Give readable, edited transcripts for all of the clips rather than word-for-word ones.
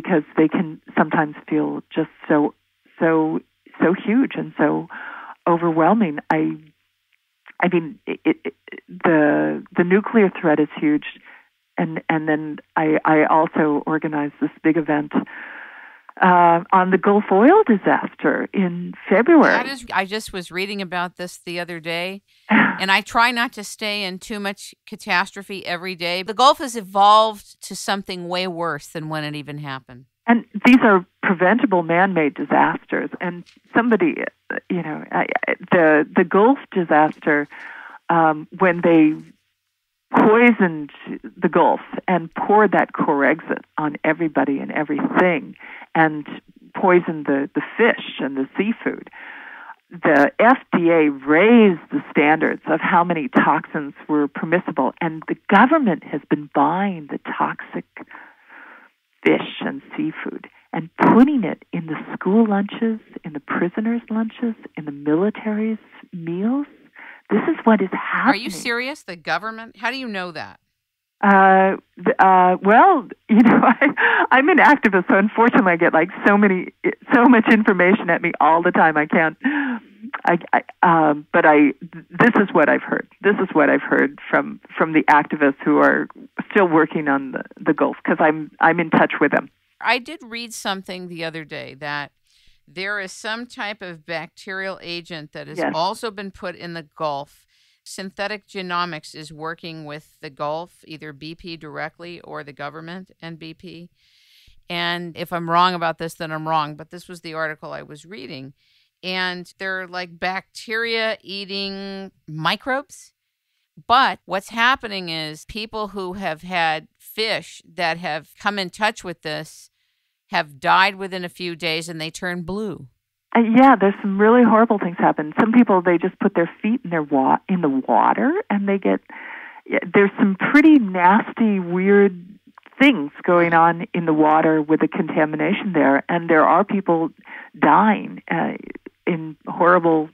because they can sometimes feel just so huge and so overwhelming. I mean, the nuclear threat is huge, and then I also organized this big event on the Gulf oil disaster in February. I just was reading about this the other day, and I try not to stay in too much catastrophe every day. The Gulf has evolved to something way worse than when it even happened. And these are preventable man-made disasters. And somebody, the Gulf disaster, when they poisoned the Gulf and poured that Corexit on everybody and everything and poisoned the fish and the seafood, the FDA raised the standards of how many toxins were permissible, and the government has been buying the toxic fish and seafood and putting it in the school lunches, in the prisoners' lunches, in the military's meals. This is what is happening. Are you serious? The government? How do you know that? Well, I'm an activist, so unfortunately I get so much information at me all the time. I can't. This is what I've heard. This is what I've heard from the activists who are still working on the Gulf, because I'm in touch with them. I did read something the other day that there is some type of bacterial agent that has also been put in the Gulf. Synthetic Genomics is working with the Gulf, either BP directly or the government and BP. And if I'm wrong about this, then I'm wrong. But this was the article I was reading. And they're like bacteria eating microbes. But what's happening is people who have had fish that have come in touch with this have died within a few days, and they turn blue. There's some really horrible things happen. Some people, they just put their feet in the water, and they get. There's some pretty nasty, weird things going on in the water with the contamination there, and there are people dying in horrible,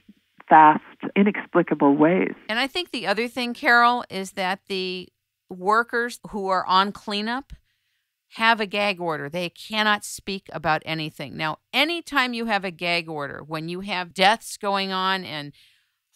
fast, inexplicable ways. And I think the other thing, Carol, is that the workers who are on cleanup have a gag order. They cannot speak about anything. Now, anytime you have a gag order, when you have deaths going on and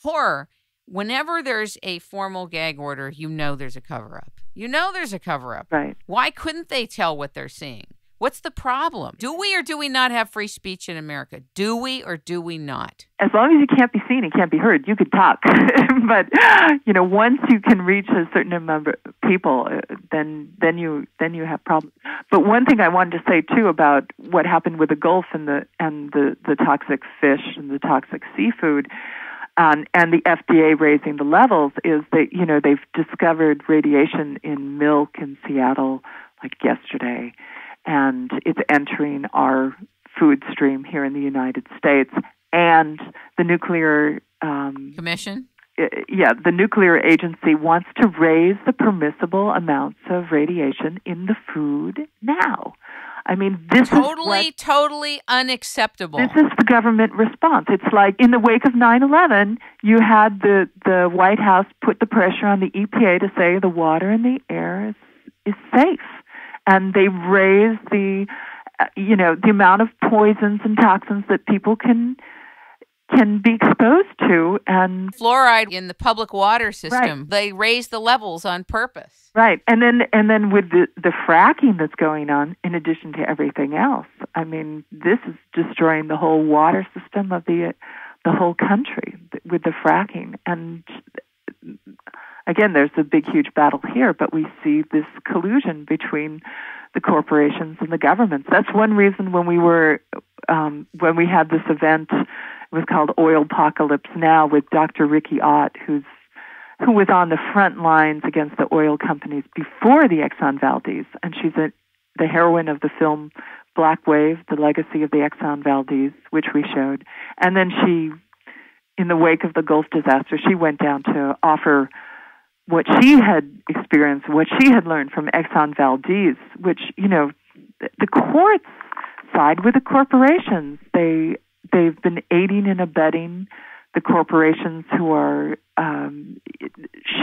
horror, whenever there's a formal gag order, you know there's a cover-up. You know there's a cover-up. Right. Why couldn't they tell what they're seeing? What's the problem? Do we or do we not have free speech in America? Do we or do we not? As long as you can't be seen and can't be heard, you could talk. But once you can reach a certain number of people, then you have problems. But one thing I wanted to say too about what happened with the Gulf and the toxic fish and the toxic seafood, and the FDA raising the levels, is that they've discovered radiation in milk in Seattle like yesterday. And it's entering our food stream here in the United States. And the nuclear commission? The nuclear agency wants to raise the permissible amounts of radiation in the food now. I mean, this is totally unacceptable. This is the government response. It's like in the wake of 9/11, you had the White House put the pressure on the EPA to say the water in the air is safe. And they raise the amount of poisons and toxins that people can be exposed to, and fluoride in the public water system. Right. They raise the levels on purpose. Right, and then with the fracking that's going on, in addition to everything else, I mean, this is destroying the whole water system of the whole country with the fracking. And again, there's a big, huge battle here, but we see this collusion between the corporations and the governments. That's one reason when we had this event, it was called Oil Apocalypse Now, with Dr. Ricky Ott, who was on the front lines against the oil companies before the Exxon Valdez, and she's the heroine of the film Black Wave, The Legacy of the Exxon Valdez, which we showed. And then she, in the wake of the Gulf disaster, she went down to offer what she had experienced, what she had learned from Exxon Valdez, which, the courts side with the corporations. They've been aiding and abetting the corporations who are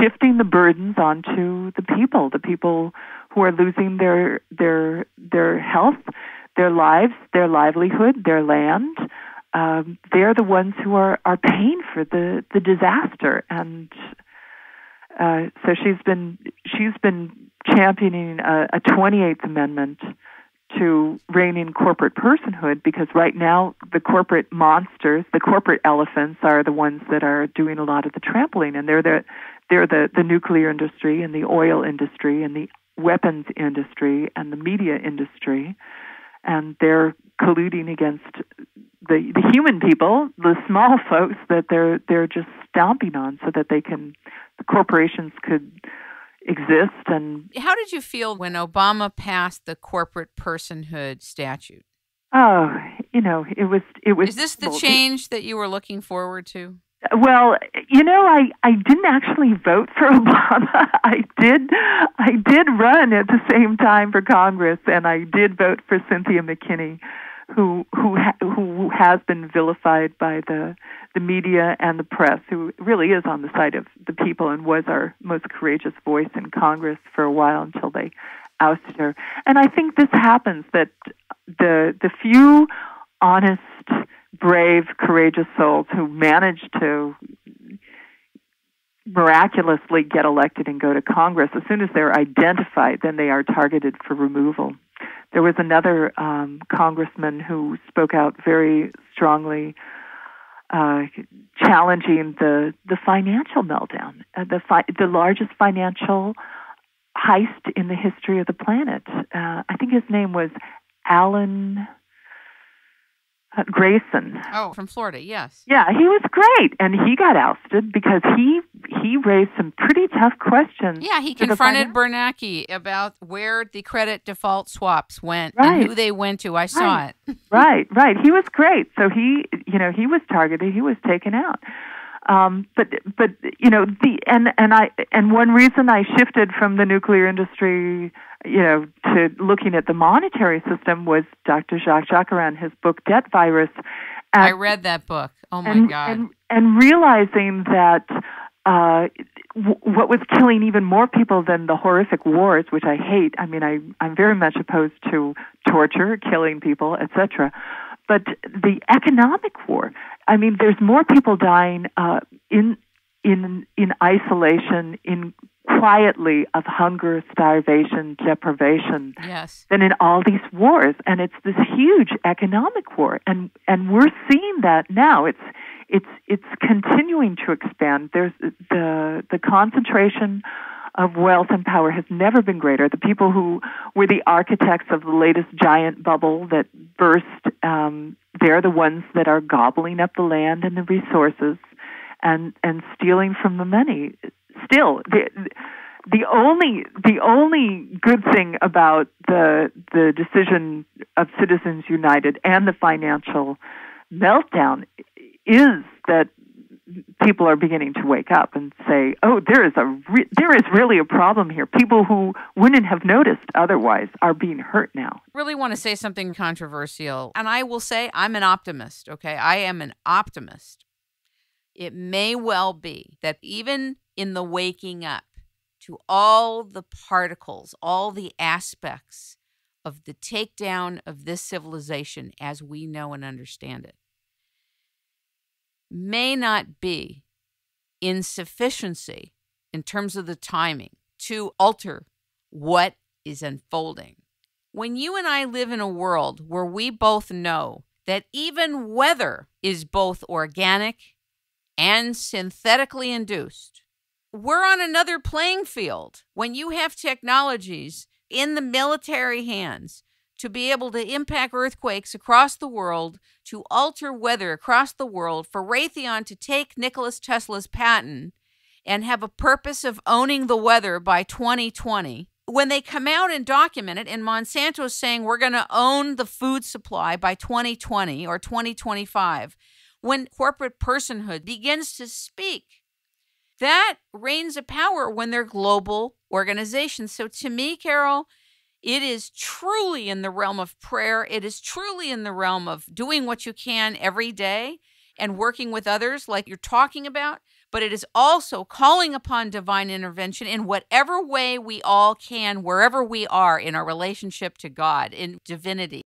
shifting the burdens onto the people who are losing their health, their lives, their livelihood, their land. They're the ones who are paying for the disaster, and so she's been championing a 28th Amendment to rein in corporate personhood, because right now the corporate monsters, the corporate elephants, are the ones that are doing a lot of the trampling, and they're the nuclear industry and the oil industry and the weapons industry and the media industry, and they're colluding against the human people, the small folks that they're just stomping on, so that the corporations could exist. And how did you feel when Obama passed the corporate personhood statute? Oh, it was. Is this the change that you were looking forward to? Well, I didn't actually vote for Obama. I did run at the same time for Congress, and I did vote for Cynthia McKinney, who has been vilified by the media and the press, who really is on the side of the people and was our most courageous voice in Congress for a while until they ousted her. And I think this happens, that the few honest, brave, courageous souls who manage to miraculously get elected and go to Congress, as soon as they're identified, then they are targeted for removal. There was another congressman who spoke out very strongly, challenging the financial meltdown, the largest financial heist in the history of the planet. I think his name was Alan Grayson. Oh, from Florida, yes. Yeah, he was great, and he got ousted because he raised some pretty tough questions. Yeah, he confronted Bernanke about where the credit default swaps went and who they went to. I saw it. Right. He was great. So he was targeted. He was taken out. But one reason I shifted from the nuclear industry, to looking at the monetary system was Dr. Jacques Jacarin, his book Debt Virus. I read that book. Oh my God! And realizing that what was killing even more people than the horrific wars, which I hate. I mean, I'm very much opposed to torture, killing people, etc. But the economic war. I mean, there's more people dying in isolation, quietly of hunger, starvation, deprivation, than in all these wars. And it's this huge economic war, and we're seeing that now. It's continuing to expand. There's the concentration of wealth and power has never been greater. The people who were the architects of the latest giant bubble that burst, they're the ones that are gobbling up the land and the resources and stealing from the many. Still, the only good thing about the decision of Citizens United and the financial meltdown is that people are beginning to wake up and say, "Oh, there is really a problem here. People who wouldn't have noticed otherwise are being hurt now." I really want to say something controversial, and I will say I'm an optimist. Okay, I am an optimist. It may well be that even in the waking up to all the particles, all the aspects of the takedown of this civilization as we know and understand it, may not be insufficiency in terms of the timing to alter what is unfolding. When you and I live in a world where we both know that even weather is both organic and synthetically induced, we're on another playing field. When you have technologies in the military hands to be able to impact earthquakes across the world, to alter weather across the world, for Raytheon to take Nikola Tesla's patent and have a purpose of owning the weather by 2020, when they come out and document it, and Monsanto's saying we're going to own the food supply by 2020 or 2025, when corporate personhood begins to speak, that reigns of power when they're global organizations. So to me, Carol, it is truly in the realm of prayer. It is truly in the realm of doing what you can every day and working with others like you're talking about. But it is also calling upon divine intervention in whatever way we all can, wherever we are in our relationship to God, in divinity.